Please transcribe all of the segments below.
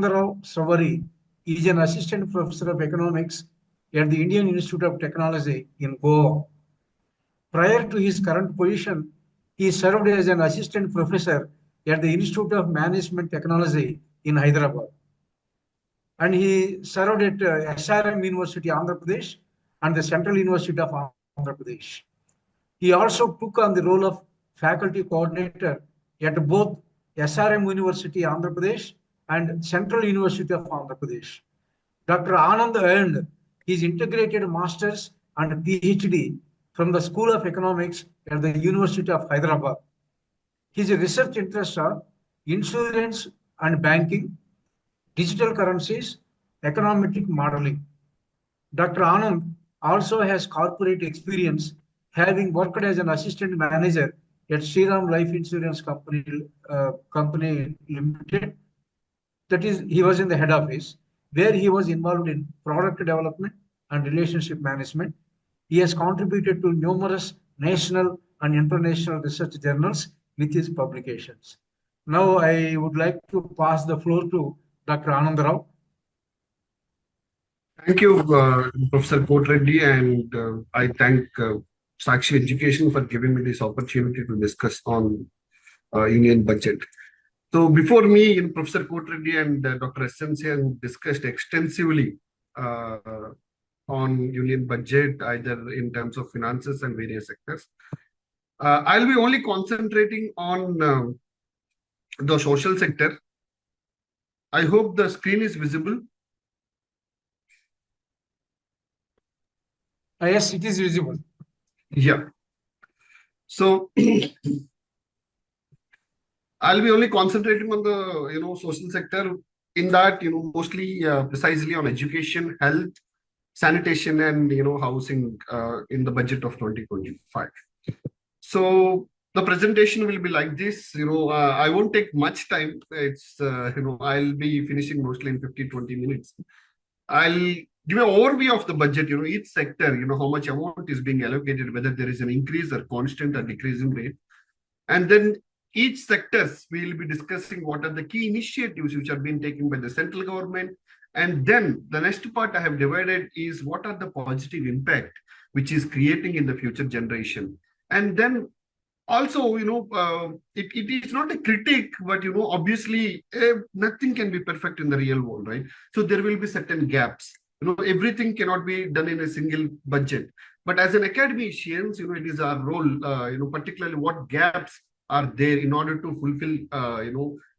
Ananadarao S is an assistant professor of economics at the Indian Institute of Technology in Goa. Prior to his current position, he served as an assistant professor at the Institute of Management Technology in Hyderabad. And he served at SRM University, Andhra Pradesh, and the Central University of Andhra Pradesh. He also took on the role of faculty coordinator at both SRM University, Andhra Pradesh, and Central University of Andhra Pradesh. Dr. Anand earned his integrated master's and PhD from the School of Economics at the University of Hyderabad. His research interests are insurance and banking, digital currencies, econometric modeling. Dr. Anand also has corporate experience, having worked as an assistant manager at Shriram Life Insurance Company Limited. That is, he was in the head office, where he was involved in product development and relationship management. He has contributed to numerous national and international research journals with his publications. Now, I would like to pass the floor to Dr. Anandarao. Thank you, Professor Kotreddy, and I thank Sakshi Education for giving me this opportunity to discuss on union budget. So before me, Professor Kotreddy and Dr. SMC have discussed extensively on union budget, either in terms of finances and various sectors. I'll be only concentrating on the social sector. I hope the screen is visible. Yes, it is visible. Yeah. So I'll be only concentrating on the social sector. In that, mostly precisely on education, health, sanitation, and housing in the budget of 2025. So the presentation will be like this. I won't take much time. It's I'll be finishing mostly in 15-20 minutes. I'll give an overview of the budget, each sector, how much amount is being allocated, whether there is an increase or constant or decreasing rate. And then each sectors, we will be discussing what are the key initiatives which are being taken by the central government. And then the next part I have divided is what are the positive impact which is creating in the future generation. And then also, it is not a critique, but, obviously nothing can be perfect in the real world, right? So there will be certain gaps. Everything cannot be done in a single budget. But as an academicians, it is our role, particularly what gaps are there in order to fulfill,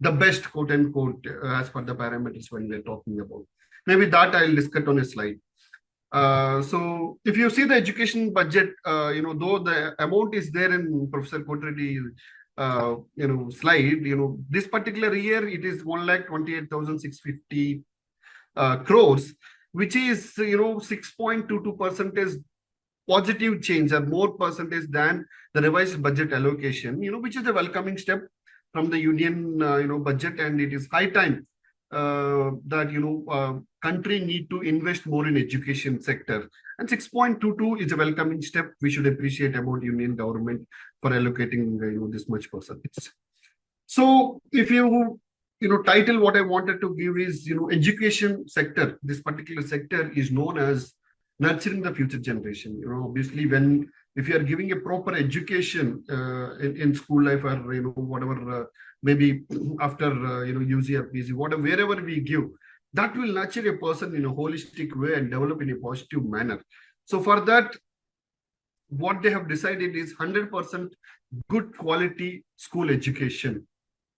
the best, quote unquote, as per the parameters when we're talking about. Maybe that I'll discuss on a slide. So if you see the education budget, though the amount is there in Professor Kotreddy's, slide, this particular year, it is 1,28,650 crores, which is, 6.22% positive change or more percentage than the revised budget allocation, which is a welcoming step from the union, budget, and it is high time that country need to invest more in education sector, and 6.22 is a welcoming step. We should appreciate about union government for allocating this much percentage. So if you title what I wanted to give is education sector. This particular sector is known as nurturing the future generation. Obviously if you are giving a proper education in school life or whatever, maybe after UG or PG, whatever, wherever we give, that will nurture a person in a holistic way and develop in a positive manner. So for that, what they have decided is 100% good quality school education.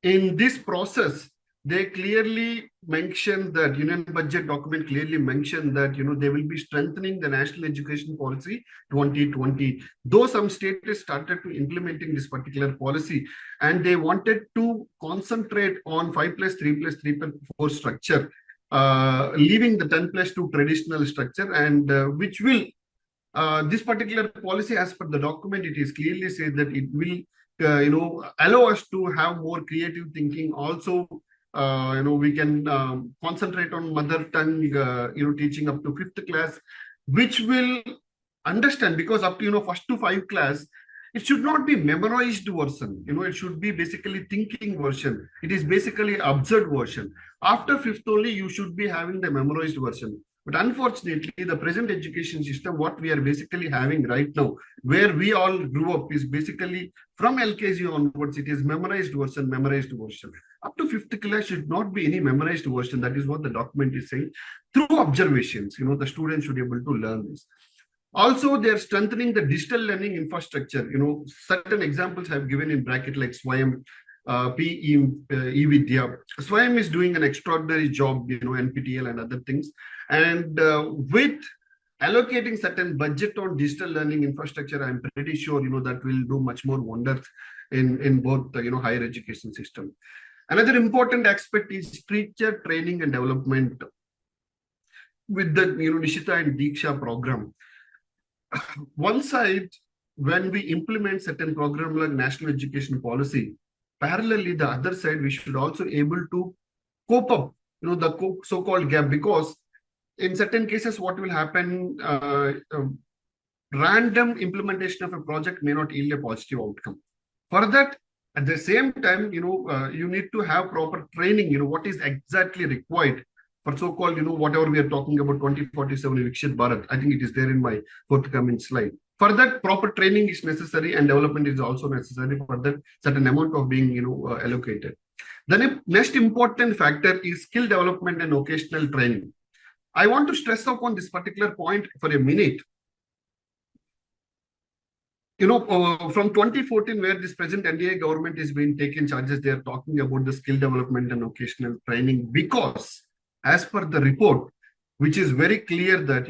In this process, they clearly mentioned that union budget document clearly mentioned that they will be strengthening the national education policy 2020. Though some states started to implementing this particular policy, and they wanted to concentrate on 5+3+3+4 structure, leaving the 10+2 traditional structure, and which will this particular policy, as per the document, it is clearly said that it will allow us to have more creative thinking. Also, we can concentrate on mother tongue, teaching up to 5th class, which will understand, because up to first to 5th class, It should not be memorized version. It should be basically thinking version. It is basically observed version. After fifth only, you should be having the memorized version. But unfortunately, the present education system, what we are basically having right now, where we all grew up, is basically from LKG onwards, it is memorized version, memorized version. Up to fifth class should not be any memorized version. That is what the document is saying. Through observations, the students should be able to learn this. Also, they are strengthening the digital learning infrastructure. Certain examples I have given in bracket like Swayam, eVidya. Swayam is doing an extraordinary job, NPTEL and other things. And with allocating certain budget on digital learning infrastructure, I'm pretty sure, that will do much more wonders in both the, higher education system. Another important aspect is teacher training and development with the, Nishita and Diksha program. One side, when we implement certain program like national education policy, parallelly the other side, we should also able to cope up, the so-called gap, because in certain cases, what will happen, random implementation of a project may not yield a positive outcome. For that, at the same time, you need to have proper training, what is exactly required for so-called, whatever we are talking about 2047 Vikshit Bharat. I think it is there in my forthcoming slide. For that, proper training is necessary and development is also necessary for that certain amount of being, allocated. The next important factor is skill development and vocational training. I want to stress upon this particular point for a minute. From 2014, where this present NDA government is being taken charges, they are talking about the skill development and vocational training, because as per the report, which is very clear that,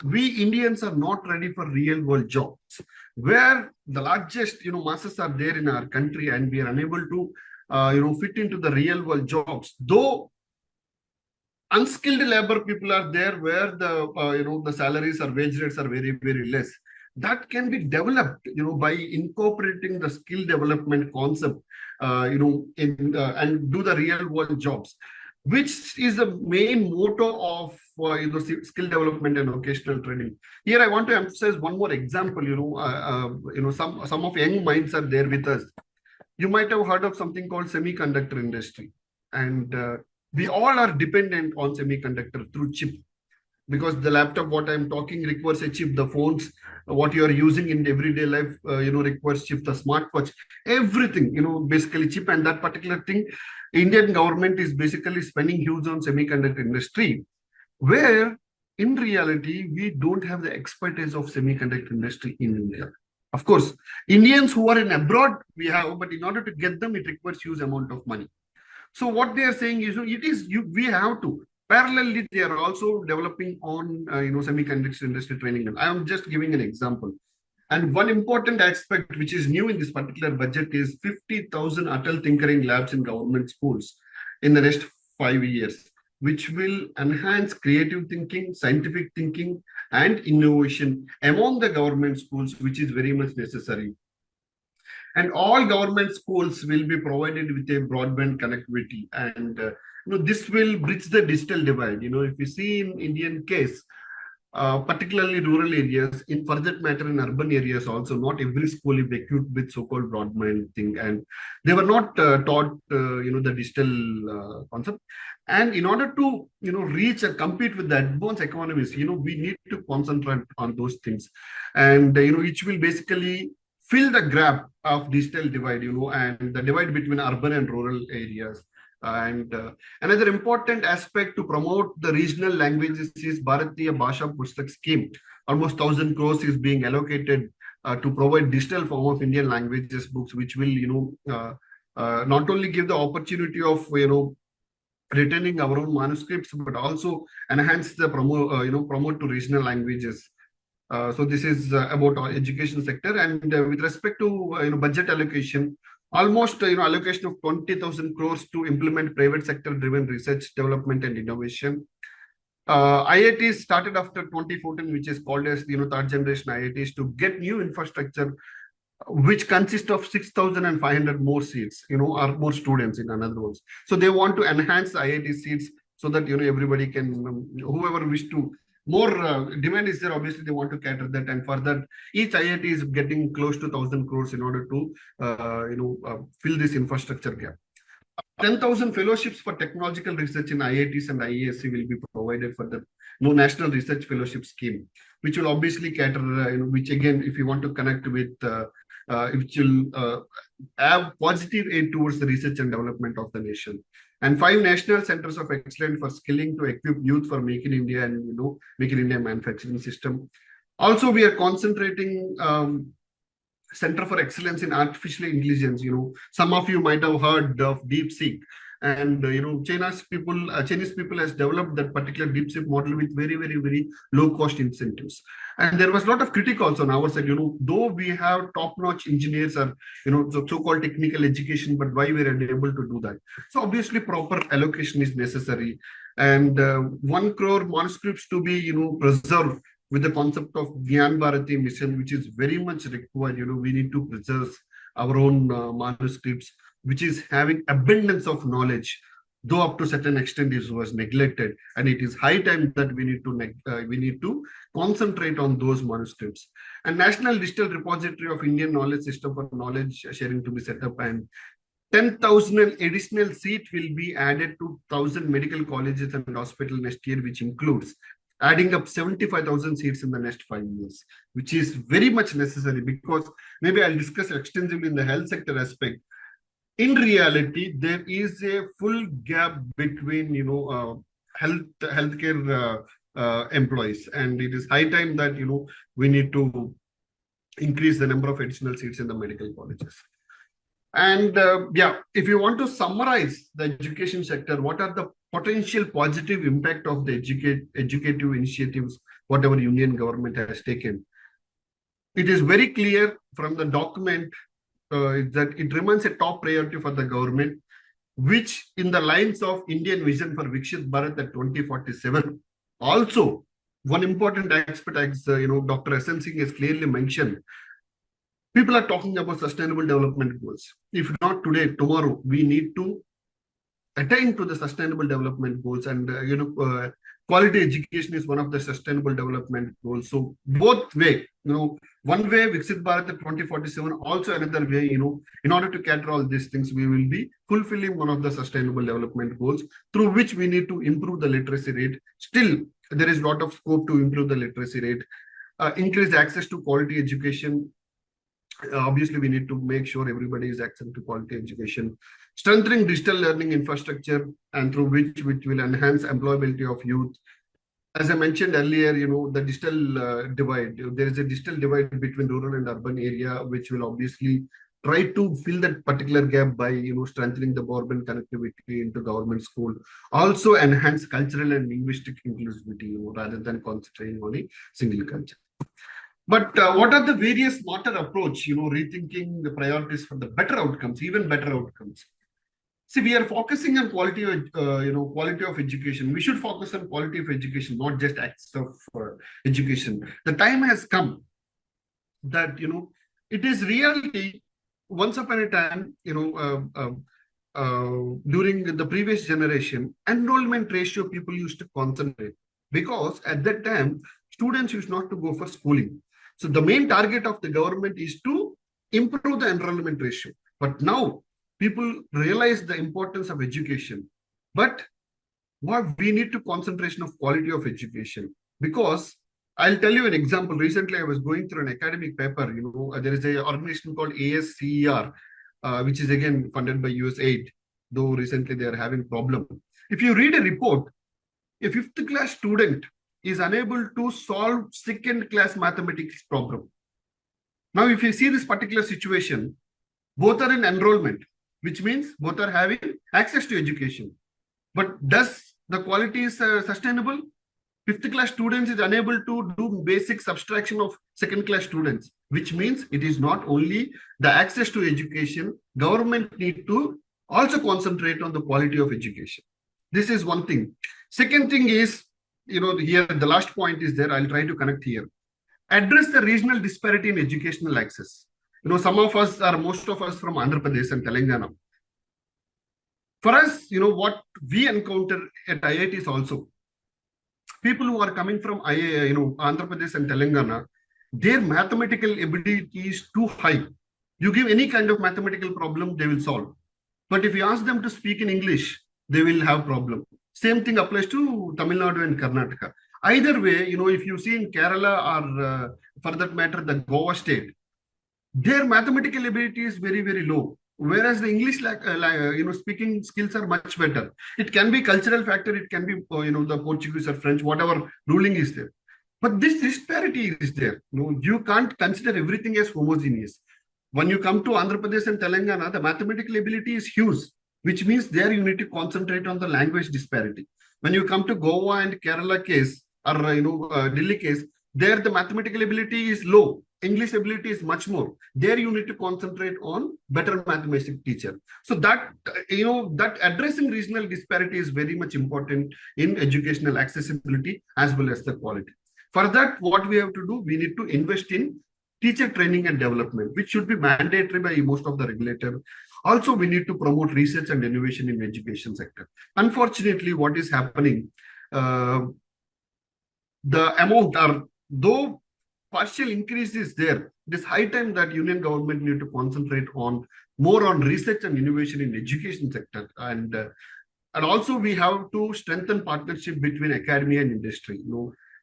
we Indians are not ready for real world jobs, where the largest, masses are there in our country and we are unable to, fit into the real world jobs. Though unskilled labor people are there where the, the salaries or wage rates are very, very less. That can be developed, by incorporating the skill development concept, and do the real world jobs, which is the main motto of skill development and vocational training. Here, I want to emphasize one more example. Some of young minds are there with us. You might have heard of something called semiconductor industry, and we all are dependent on semiconductor through chip, because the laptop what I'm talking requires a chip. The phones what you are using in everyday life, requires chip. The smartwatch, everything, basically chip. And that particular thing, Indian government is basically spending huge on semiconductor industry, where in reality we don't have the expertise of semiconductor industry in India. Of course, Indians who are in abroad we have, but in order to get them, it requires huge amount of money. So what they are saying is, we have to. Parallelly, they are also developing on, semiconductor industry training. I am just giving an example. And one important aspect which is new in this particular budget is 50,000 Atal Tinkering Labs in government schools in the next 5 years, which will enhance creative thinking, scientific thinking, and innovation among the government schools, which is very much necessary. And all government schools will be provided with a broadband connectivity, and this will bridge the digital divide. If you see in Indian case, particularly rural areas, for that matter in urban areas also, not every school is equipped with so-called broadband thing, and they were not taught the digital concept. And in order to reach and compete with the advanced economies, we need to concentrate on those things, and which will basically fill the gap of digital divide, and the divide between urban and rural areas. And another important aspect to promote the regional languages is Bharatiya Bhasha Pustak scheme. Almost 1,000 crores is being allocated to provide digital form of Indian languages books, which will not only give the opportunity of retaining our own manuscripts, but also enhance the promote to regional languages. So this is about our education sector. And with respect to budget allocation, almost allocation of 20,000 crores to implement private sector driven research, development, and innovation. IITs started after 2014, which is called as third generation IITs, to get new infrastructure, which consists of 6,500 more seats, or more students in other words. So they want to enhance the IIT seats so that everybody can, whoever wish to more demand is there, obviously they want to cater that, and for that each IIT is getting close to 1,000 crores in order to fill this infrastructure gap. 10,000 fellowships for technological research in IITs and IASC will be provided for the National Research Fellowship Scheme, which will obviously cater, which again, if you want to connect with, which will have positive aid towards the research and development of the nation. And 5 national centers of excellence for skilling to equip youth for Make in India and Make in India manufacturing system. Also, we are concentrating Center for Excellence in Artificial Intelligence. Some of you might have heard of DeepSeek, and Chinese people has developed that particular DeepSeek model with very, very, very low cost incentives. And there was a lot of critique also on our side. Though we have top-notch engineers or so-called technical education, but why we are unable to do that? So obviously, proper allocation is necessary, and 1 crore manuscripts to be preserved with the concept of Gyan Bharati mission, which is very much required. We need to preserve our own manuscripts, which is having abundance of knowledge, though up to a certain extent it was neglected, and it is high time that we need to concentrate on those manuscripts. And National Digital Repository of Indian Knowledge System for knowledge sharing to be set up, and 10,000 additional seat will be added to 1,000 medical colleges and hospital next year, which includes adding up 75,000 seats in the next 5 years, which is very much necessary, because maybe I'll discuss extensively in the health sector aspect. In reality, there is a full gap between healthcare employees, and it is high time that we need to increase the number of additional seats in the medical colleges. And if you want to summarize the education sector, what are the potential positive impact of the educative initiatives, whatever Union government has taken? It is very clear from the document that it remains a top priority for the government, which in the lines of Indian vision for Vikshit Bharat at 2047. Also, one important aspect, as Dr. S.N. Singh has clearly mentioned, people are talking about sustainable development goals. If not today, tomorrow, we need to attain to the sustainable development goals, and quality education is one of the sustainable development goals. So both way, one way Viksit Bharat 2047, also another way, in order to cater all these things, we will be fulfilling one of the sustainable development goals, through which we need to improve the literacy rate. Still, there is a lot of scope to improve the literacy rate, increase access to quality education. Obviously, we need to make sure everybody is access to quality education, strengthening digital learning infrastructure, and through which will enhance employability of youth. As I mentioned earlier, the digital divide. There is a digital divide between rural and urban area, which will obviously try to fill that particular gap by strengthening the broadband connectivity into government school. Also enhance cultural and linguistic inclusivity, rather than concentrating on a single culture. But what are the various smarter approach, rethinking the priorities for the better outcomes, even better outcomes? See, we are focusing on quality of education. We should focus on quality of education, not just access of education. The time has come that, it is reality. Once upon a time, during the previous generation, enrollment ratio people used to concentrate, because at that time, students used not to go for schooling. So the main target of the government is to improve the enrollment ratio. But now people realize the importance of education. But what we need to concentration of quality of education, because I'll tell you an example. Recently, I was going through an academic paper. There is an organization called ASCER, which is again funded by USAID, though recently they are having problem. If you read a report, a 5th class student is unable to solve 2nd class mathematics problem. Now, if you see this particular situation, both are in enrollment, which means both are having access to education. But does the quality is sustainable? 5th class students is unable to do basic subtraction of 2nd class students, which means it is not only the access to education, government need to also concentrate on the quality of education. This is one thing. Second thing is, here the last point is there, I'll try to connect here. Address the regional disparity in educational access. Some of us are, most of us from Andhra Pradesh and Telangana. For us, what we encounter at IITs also, people who are coming from Andhra Pradesh and Telangana, their mathematical ability is too high. You give any kind of mathematical problem, they will solve. But if you ask them to speak in English, they will have problem. Same thing applies to Tamil Nadu and Karnataka. Either way, if you see in Kerala or for that matter, the Goa state, their mathematical ability is very, very low. Whereas the English, speaking skills are much better. It can be cultural factor. It can be, the Portuguese or French, whatever ruling is there. But this disparity is there. You can't consider everything as homogeneous. When you come to Andhra Pradesh and Telangana, the mathematical ability is huge, which means there you need to concentrate on the language disparity. When you come to Goa and Kerala case, or Delhi case, there the mathematical ability is low. English ability is much more. There you need to concentrate on better mathematics teacher. So that that addressing regional disparity is very much important in educational accessibility as well as the quality. For that, what we have to do, we need to invest in teacher training and development, which should be mandatory by most of the regulator. Also, we need to promote research and innovation in education sector. Unfortunately, what is happening, the amount are, though partial increase is there, it is high time that union government need to concentrate on more on research and innovation in education sector. And also we have to strengthen partnership between academia and industry.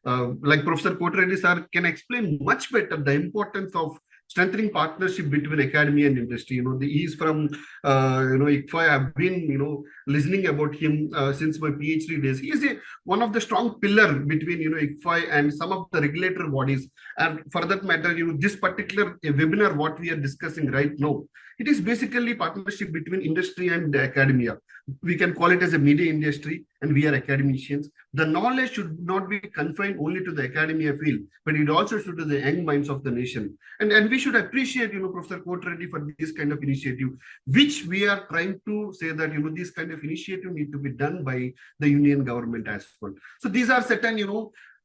Like Professor Kotireddy sir can explain much better the importance of strengthening partnership between academia and industry. He is from ICFI. I've been listening about him since my PhD days. He is one of the strong pillar between ICFI and some of the regulatory bodies. And for that matter, this particular webinar what we are discussing right now, it is basically partnership between industry and academia. We can call it as a media industry, and we are academicians. The knowledge should not be confined only to the academia field, but it also should to the young minds of the nation. And we should appreciate, Professor Kotireddy for this kind of initiative, which we are trying to say that, this kind of initiative need to be done by the union government as well. So these are certain,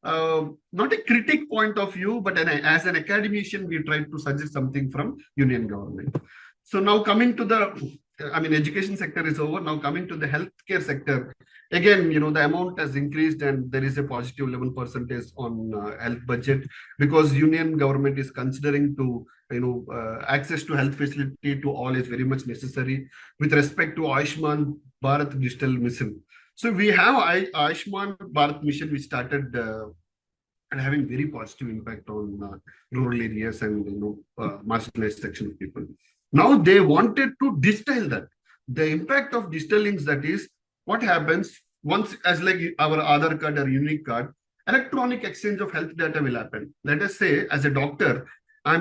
not a critic point of view, but as an academician, we try to suggest something from union government. So now coming to the, education sector is over. Now coming to the healthcare sector, again, the amount has increased and there is a positive 11% on health budget, because union government is considering to, access to health facility to all is very much necessary with respect to Ayushman Bharat Digital Mission. So we have Ayushman Bharat Mission, which started and having very positive impact on rural areas and marginalized section of people. Now they wanted to distill that. The impact of distilling, that is, what happens once, as like our Aadhaar card or unique card, electronic exchange of health data will happen. Let us say, as a doctor, I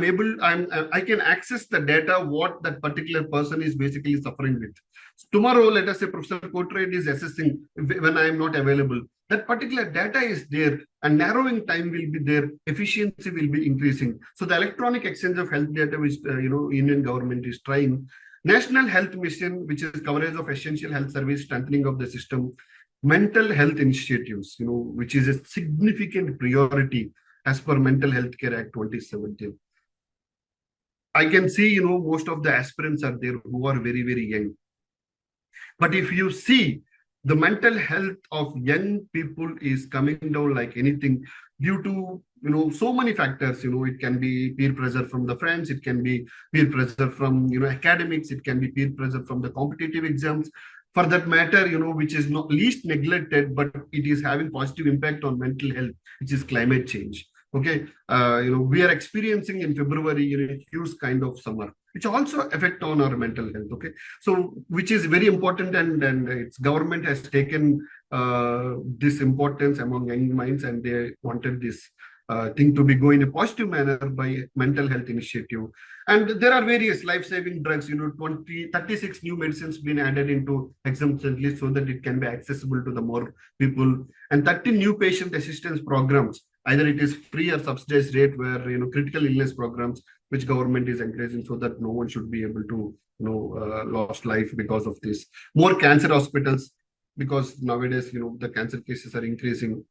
can access the data what that particular person is basically suffering with. So tomorrow, let us say Professor Kotireddy is assessing when I am not available. That particular data is there, and narrowing time will be there. Efficiency will be increasing. So the electronic exchange of health data, which Indian government is trying. National Health Mission, which is coverage of essential health service, strengthening of the system. Mental health initiatives, which is a significant priority as per Mental Health Care Act 2017. I can see, most of the aspirants are there who are very, very young. But if you see, the mental health of young people is coming down like anything due to, so many factors. It can be peer pressure from the friends. It can be peer pressure from, academics. It can be peer pressure from the competitive exams. For that matter, which is not least neglected, but it is having positive impact on mental health, which is climate change. Okay, we are experiencing in February, a huge kind of summer, which also affect on our mental health. Okay, so which is very important, and its government has taken this importance among young minds, and they wanted this thing to be going in a positive manner by mental health initiative. And there are various life-saving drugs, 36 new medicines being added into exemption list so that it can be accessible to the more people, and 30 new patient assistance programs. Either it is free or subsidized rate, where critical illness programs which government is encouraging, so that no one should be able to lost life because of this. More cancer hospitals, because nowadays the cancer cases are increasing.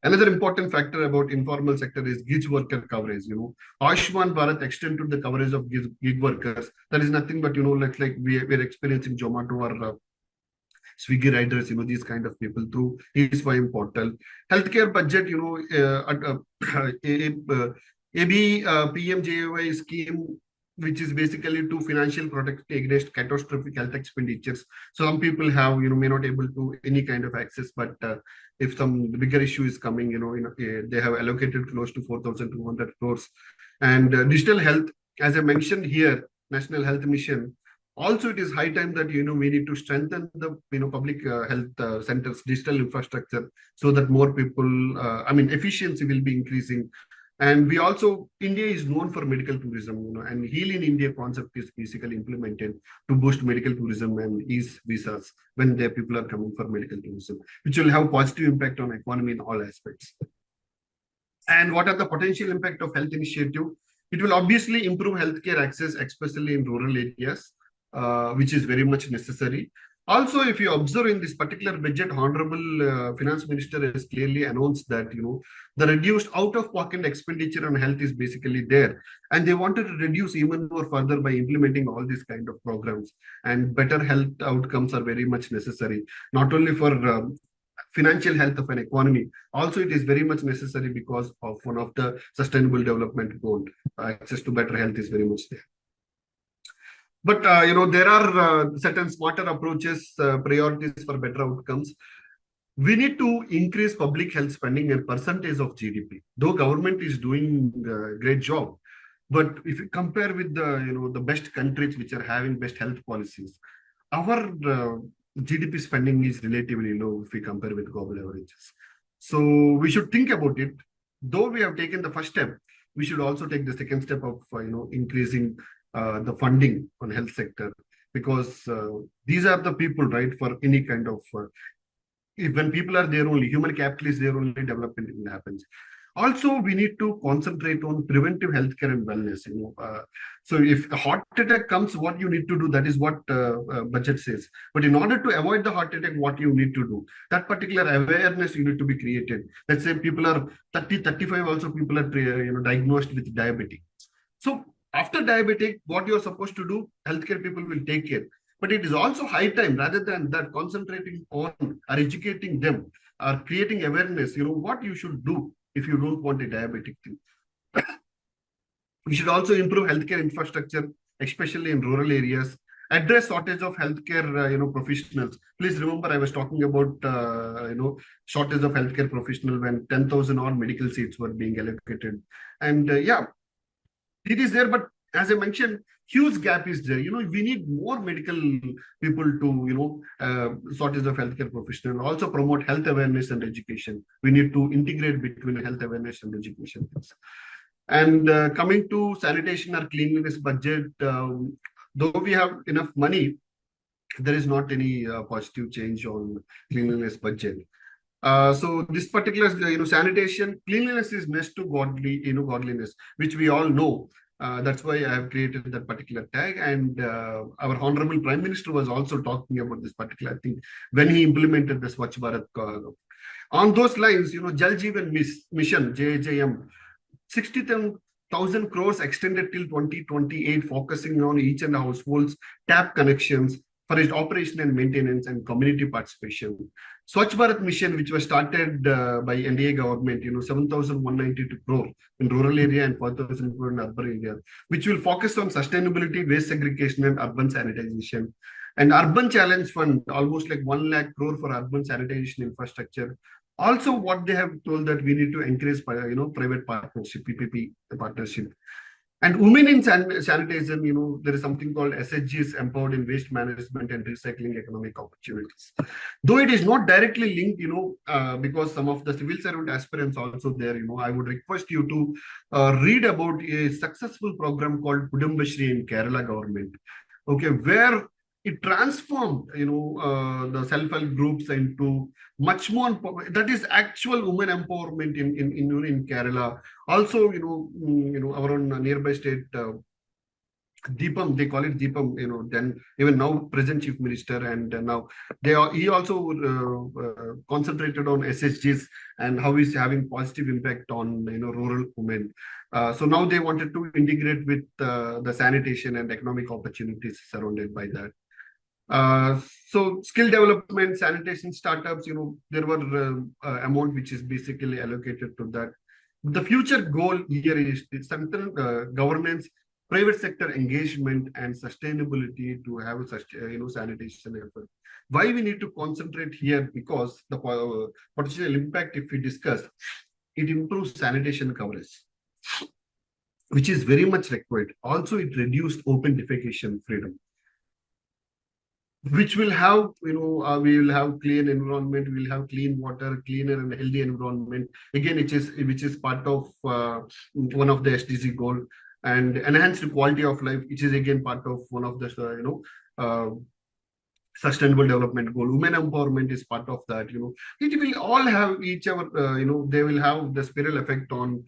Another important factor about informal sector is gig worker coverage. Ayushman Bharat extended the coverage of gig workers. That is nothing but like we're experiencing Zomato or Swiggy riders, these kind of people through his Swayam portal. Healthcare budget, AB PMJAY scheme, which is basically to financial protect against catastrophic health expenditures. So some people have, may not able to any kind of access, but if some bigger issue is coming, they have allocated close to 4,200 crores. And digital health, as I mentioned here, National Health Mission. Also, it is high time that we need to strengthen the public health centers, digital infrastructure, so that more people, efficiency will be increasing. And we also, India is known for medical tourism, and Heal in India concept is basically implemented to boost medical tourism and ease visas when the people are coming for medical tourism, which will have positive impact on economy in all aspects. And what are the potential impact of health initiative? It will obviously improve healthcare access, especially in rural areas, which is very much necessary. Also, if you observe in this particular budget, Honorable Finance Minister has clearly announced that, the reduced out-of-pocket expenditure on health is basically there. And they wanted to reduce even more further by implementing all these kind of programs. And better health outcomes are very much necessary, not only for financial health of an economy. Also, it is very much necessary because of one of the sustainable development goals. Access to better health is very much there. But, there are certain smarter approaches, priorities for better outcomes. We need to increase public health spending and percentage of GDP. Though government is doing a great job, but if you compare with the best countries which are having best health policies, our GDP spending is relatively low if we compare with global averages. So we should think about it. Though we have taken the first step, we should also take the second step of increasing the funding on health sector, because these are the people, right, for any kind of when people are there, only human capital is there, only development happens. Also, we need to concentrate on preventive healthcare and wellness. So if a heart attack comes, what you need to do, that is what budget says. But in order to avoid the heart attack, what you need to do, that particular awareness you need to be created. Let's say people are 30, 35, also people are diagnosed with diabetes. So after diabetic, what you're supposed to do, healthcare people will take care. But it is also high time, rather than that, concentrating on or educating them or creating awareness, what you should do if you don't want a diabetic thing. We should also improve healthcare infrastructure, especially in rural areas. Address shortage of healthcare, professionals. Please remember, I was talking about, shortage of healthcare professional when 10,000 odd medical seats were being allocated. And it is there, but as I mentioned, huge gap is there. We need more medical people to, shortage of healthcare professional. Also promote health awareness and education. We need to integrate between health awareness and education. And coming to sanitation or cleanliness budget, though we have enough money, there is not any positive change on cleanliness budget. So this particular, sanitation, cleanliness is next to godliness, which we all know. That's why I have created that particular tag. And our Honorable Prime Minister was also talking about this particular thing when he implemented the Swachh Bharat. On those lines, Jal Jeevan Mission, JJM, 60,000 crores extended till 2028, focusing on each and households tap connections for its operation and maintenance and community participation. Swachh Bharat Mission, which was started by NDA government, 7,192 crore in rural area and 4,000 crore in urban area, which will focus on sustainability, waste segregation, and urban sanitization. And Urban Challenge Fund, almost like 1 lakh crore for urban sanitation infrastructure. Also, what they have told that we need to encourage, private partnership, PPP partnership. And women in sanitation, there is something called SHGs, empowered in waste management and recycling economic opportunities. Though it is not directly linked, because some of the civil servant aspirants also there, I would request you to read about a successful program called Kudumbashri in Kerala government. Okay, where it transformed, the self-help groups into much more, that is actual women empowerment in Kerala. Also, our own nearby state, Deepam, they call it Deepam, then even now present chief minister, and now he also concentrated on SHGs and how he's having positive impact on, rural women. So now they wanted to integrate with the sanitation and economic opportunities surrounded by that. Uh, so skill development, sanitation startups, there were amount which is basically allocated to that. The future goal here is central governance, private sector engagement, and sustainability to have such sanitation effort. Why we need to concentrate here? Because the potential impact, if we discuss, it improves sanitation coverage, which is very much required. Also, it reduced open defecation freedom, which will have, we will have clean environment, we will have clean water, cleaner and healthy environment. Again, which is part of one of the SDG goal, and enhanced quality of life, which is again part of one of the uh, sustainable development goal. Women empowerment is part of that. It will all have each other. They will have the spiral effect on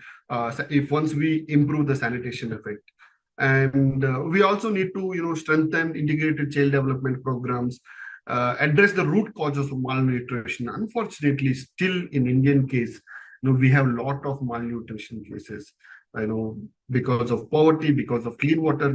if once we improve the sanitation effect. And we also need to strengthen integrated child development programs, address the root causes of malnutrition. Unfortunately, still in Indian case, we have a lot of malnutrition cases, because of poverty, because of clean water,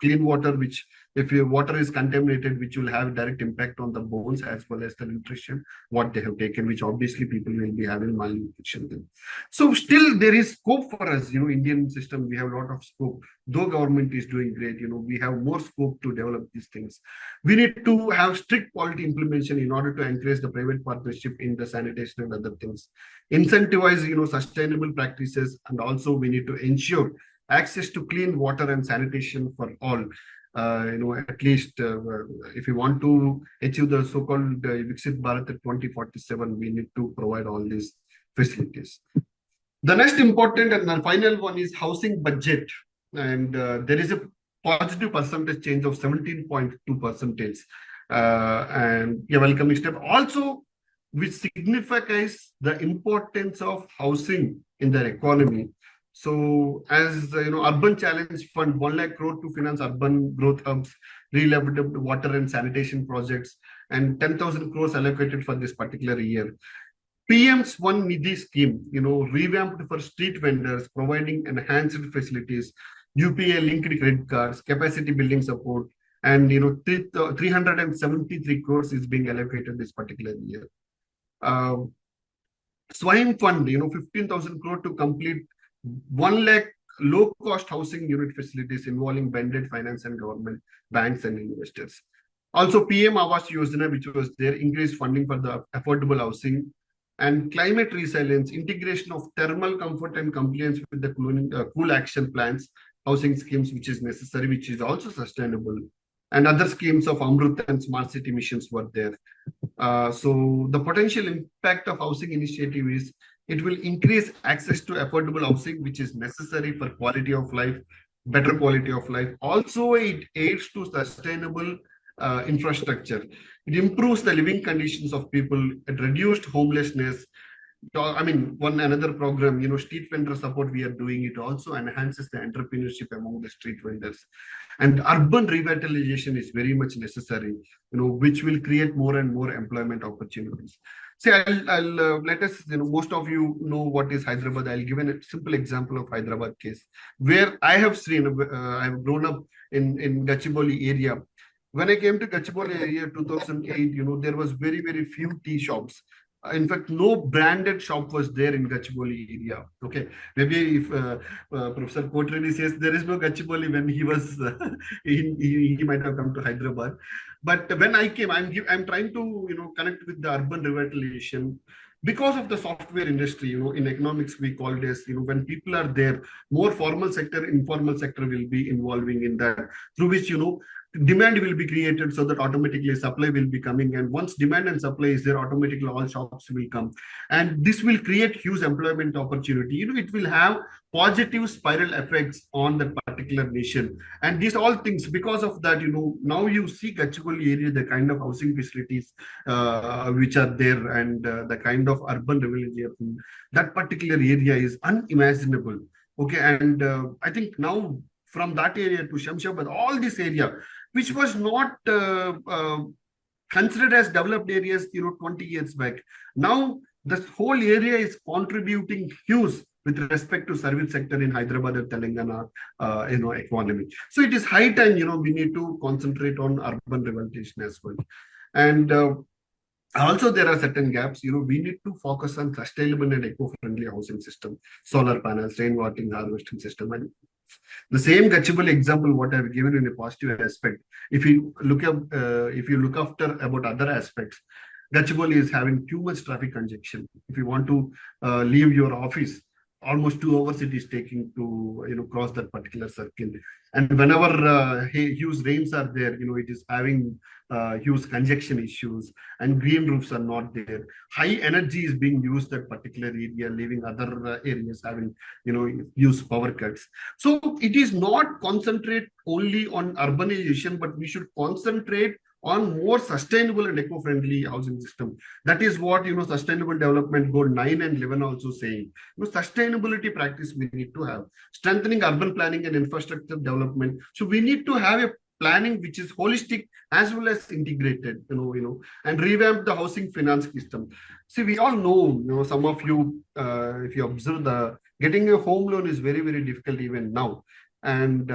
clean water, which if your water is contaminated, which will have direct impact on the bones as well as the nutrition what they have taken, which obviously people will be having malnutrition then. So still there is scope for us, Indian system, we have a lot of scope. Though government is doing great, we have more scope to develop these things. We need to have strict quality implementation in order to encourage the private partnership in the sanitation and other things. Incentivize, sustainable practices, and also we need to ensure access to clean water and sanitation for all. At least if we want to achieve the so-called Viksit Bharat at 2047, we need to provide all these facilities. The next important and the final one is housing budget. And there is a positive percentage change of 17.2%. And a welcoming step. Also, which signifies the importance of housing in their economy. So, as Urban Challenge Fund, 1 lakh crore to finance urban growth hubs, redeveloped water and sanitation projects, and 10,000 crores allocated for this particular year. PM's One Nidhi scheme, revamped for street vendors, providing enhanced facilities, UPA linked credit cards, capacity building support, and 373 crores is being allocated this particular year. Swine Fund, 15,000 crore to complete 1 lakh low-cost housing unit facilities involving blended finance and government, banks and investors. Also, PM Awas Yojana, which was there, increased funding for the affordable housing, and climate resilience, integration of thermal comfort and compliance with the cool action plans, housing schemes, which is necessary, which is also sustainable, and other schemes of Amrut and smart city missions were there. So the potential impact of housing initiative is it will increase access to affordable housing, which is necessary for quality of life, better quality of life. Also, it aids to sustainable infrastructure. It improves the living conditions of people. It reduced homelessness. Another program, street vendor support we are doing, it also enhances the entrepreneurship among the street vendors. And urban revitalization is very much necessary, which will create more and more employment opportunities. See, I'll let us, most of you know what is Hyderabad. I'll give a simple example of Hyderabad case, where I have seen, I've grown up in Gachibowli area. When I came to Gachibowli area 2008, there was very, very few tea shops. In fact, no branded shop was there in Gachibowli area. Okay, maybe if Professor Kotredi says there is no Gachibowli when he was, he might have come to Hyderabad. But when I came, I'm trying to connect with the urban revitalization because of the software industry. In economics we call this. When people are there, more formal sector, informal sector will be involving in that, through which demand will be created, so that automatically supply will be coming, and once demand and supply is there, automatically all shops will come, and this will create huge employment opportunity. It will have positive spiral effects on that particular nation, and these all things, because of that, now you see Gachibowli area, the kind of housing facilities which are there, and the kind of urban revolution, that particular area is unimaginable. Okay, and I think now from that area to Shamshabad, all this area, which was not considered as developed areas, 20 years back. Now, this whole area is contributing huge with respect to service sector in Hyderabad and Telangana, economy. So it is high time, we need to concentrate on urban revitalization as well. And also, there are certain gaps. We need to focus on sustainable and eco-friendly housing system, solar panels, rainwater harvesting system, and the same Gachibowli example what I've given in a positive aspect. If you look after about other aspects, Gachibowli is having too much traffic congestion. If you want to leave your office, almost 2 hours it is taking to cross that particular circle. And whenever huge rains are there, it is having huge congestion issues, and green roofs are not there. High energy is being used that particular area, leaving other areas having huge power cuts. So it is not concentrate only on urbanization, but we should concentrate on more sustainable and eco-friendly housing system. That is what Sustainable Development Goal 9 and 11 also saying. Sustainability practice we need to have, strengthening urban planning and infrastructure development. So we need to have a planning which is holistic as well as integrated, and revamp the housing finance system. See, we all know, some of you, if you observe, getting a home loan is very, very difficult even now. And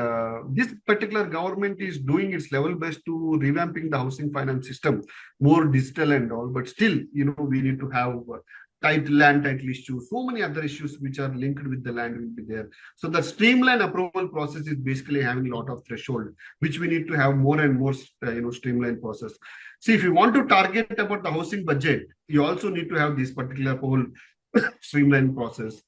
this particular government is doing its level best to revamping the housing finance system, more digital and all. But still, we need to have land title issues, so many other issues which are linked with the land will be there. So the streamline approval process is basically having a lot of threshold, which we need to have more and more, streamlined process. See, if you want to target about the housing budget, you also need to have this particular whole streamlined process,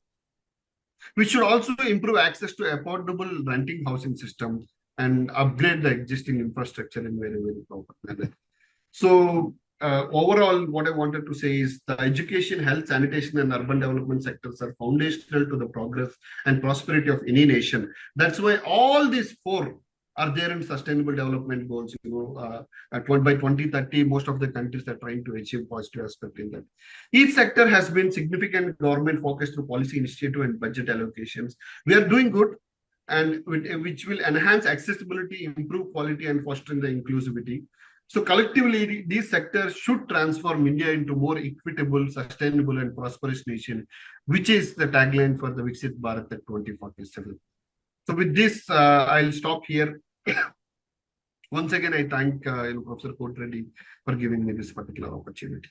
which should also improve access to affordable renting housing system and upgrade the existing infrastructure in very, very proper manner. So overall, what I wanted to say is the education, health, sanitation, and urban development sectors are foundational to the progress and prosperity of any nation. That's why all these four are there in sustainable development goals. By 2030, most of the countries are trying to achieve positive aspect in that. Each sector has been significant government focus through policy initiative and budget allocations. We are doing good, and which will enhance accessibility, improve quality, and fostering the inclusivity. So collectively, these sectors should transform India into more equitable, sustainable, and prosperous nation, which is the tagline for the Viksit Bharat at 2047. So with this, I'll stop here. Once again, I thank Professor Kotreddy for giving me this particular opportunity.